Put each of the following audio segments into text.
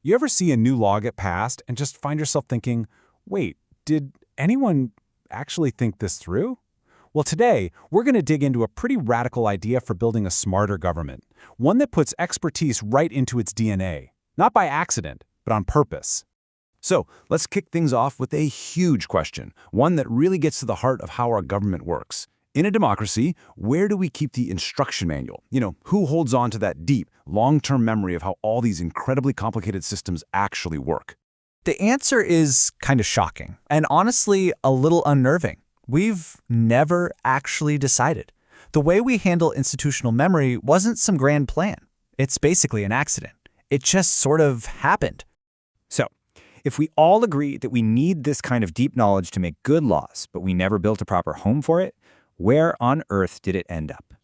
You ever see a new law get passed and just find yourself thinking, wait, did anyone actually think this through? Well, today, we're going to dig into a pretty radical idea for building a smarter government, one that puts expertise right into its DNA, not by accident, but on purpose. So, let's kick things off with a huge question, one that really gets to the heart of how our government works. In a democracy, where do we keep the instruction manual? Who holds on to that deep, long-term memory of how all these incredibly complicated systems actually work? The answer is kind of shocking, and honestly, a little unnerving. We've never actually decided. The way we handle institutional memory wasn't some grand plan. It's basically an accident. It just sort of happened. So, if we all agree that we need this kind of deep knowledge to make good laws, but we never built a proper home for it, where on earth did it end up?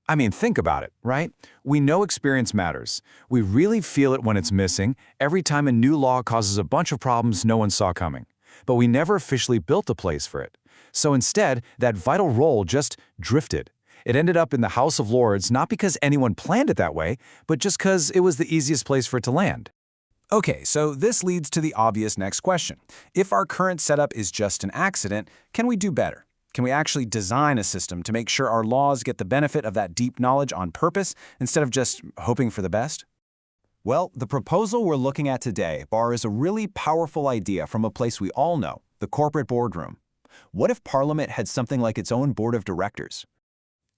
I mean, think about it, right? We know experience matters. We really feel it when it's missing, every time a new law causes a bunch of problems no one saw coming. But we never officially built a place for it. So instead, that vital role just drifted. It ended up in the House of Lords not because anyone planned it that way, but just because it was the easiest place for it to land. Okay, so this leads to the obvious next question. If our current setup is just an accident, can we do better? Can we actually design a system to make sure our laws get the benefit of that deep knowledge on purpose instead of just hoping for the best? Well, the proposal we're looking at today borrows a really powerful idea from a place we all know, the corporate boardroom. What if Parliament had something like its own board of directors?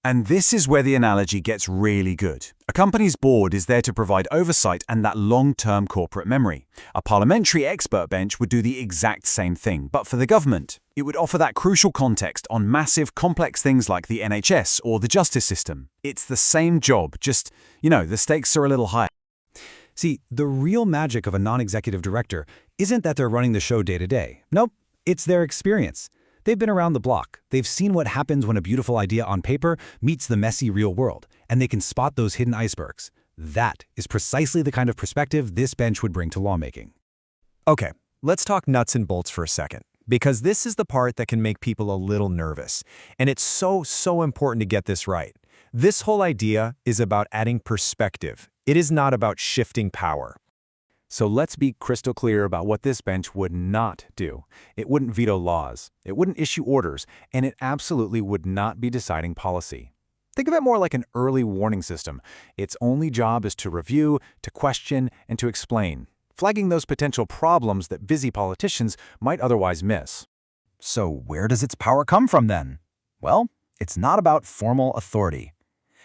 And this is where the analogy gets really good. A company's board is there to provide oversight and that long-term corporate memory. A parliamentary expert bench would do the exact same thing, but for the government. It would offer that crucial context on massive, complex things like the NHS or the justice system. It's the same job, just, the stakes are a little higher. See, the real magic of a non-executive director isn't that they're running the show day to day. Nope, it's their experience. They've been around the block. They've seen what happens when a beautiful idea on paper meets the messy real world, and they can spot those hidden icebergs. That is precisely the kind of perspective this bench would bring to lawmaking. Okay, let's talk nuts and bolts for a second, because this is the part that can make people a little nervous. And it's so important to get this right. This whole idea is about adding perspective. It is not about shifting power. So let's be crystal clear about what this bench would not do. It wouldn't veto laws, it wouldn't issue orders, and it absolutely would not be deciding policy. Think of it more like an early warning system. Its only job is to review, to question, and to explain, flagging those potential problems that busy politicians might otherwise miss. So where does its power come from then? Well, it's not about formal authority.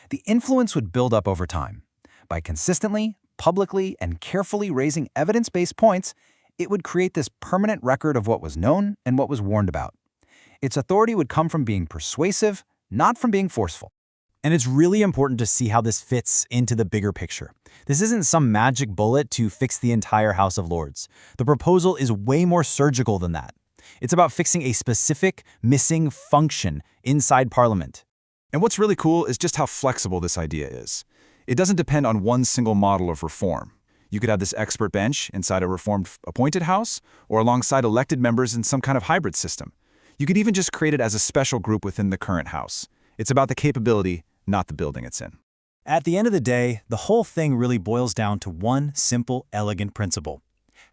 The influence would build up over time. By consistently, publicly, and carefully raising evidence-based points, it would create this permanent record of what was known and what was warned about. Its authority would come from being persuasive, not from being forceful. And it's really important to see how this fits into the bigger picture. This isn't some magic bullet to fix the entire House of Lords. The proposal is way more surgical than that. It's about fixing a specific, missing function inside Parliament. And what's really cool is just how flexible this idea is. It doesn't depend on one single model of reform. You could have this expert bench inside a reformed appointed house or alongside elected members in some kind of hybrid system. You could even just create it as a special group within the current house. It's about the capability, not the building it's in. At the end of the day, the whole thing really boils down to one simple, elegant principle.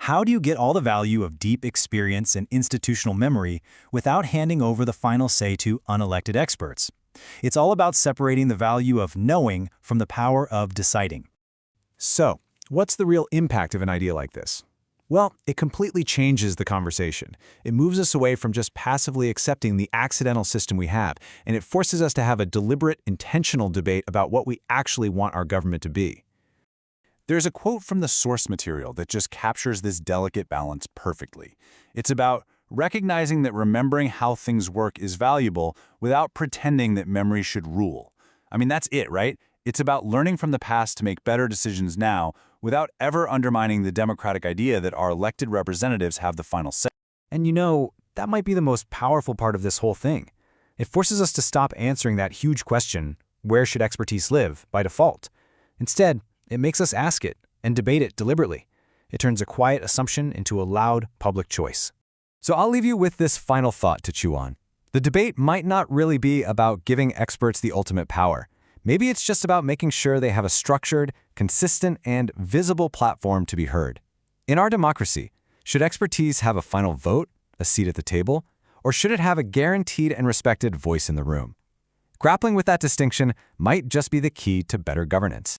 How do you get all the value of deep experience and institutional memory without handing over the final say to unelected experts? It's all about separating the value of knowing from the power of deciding. So, what's the real impact of an idea like this? Well, it completely changes the conversation. It moves us away from just passively accepting the accidental system we have, and it forces us to have a deliberate, intentional debate about what we actually want our government to be. There's a quote from the source material that just captures this delicate balance perfectly. It's about recognizing that remembering how things work is valuable without pretending that memory should rule. I mean, that's it, right? It's about learning from the past to make better decisions now without ever undermining the democratic idea that our elected representatives have the final say. And that might be the most powerful part of this whole thing. It forces us to stop answering that huge question, where should expertise live, by default. Instead, it makes us ask it and debate it deliberately. It turns a quiet assumption into a loud public choice. So I'll leave you with this final thought to chew on. The debate might not really be about giving experts the ultimate power. Maybe it's just about making sure they have a structured, consistent, and visible platform to be heard. In our democracy, should expertise have a final vote, a seat at the table, or should it have a guaranteed and respected voice in the room? Grappling with that distinction might just be the key to better governance.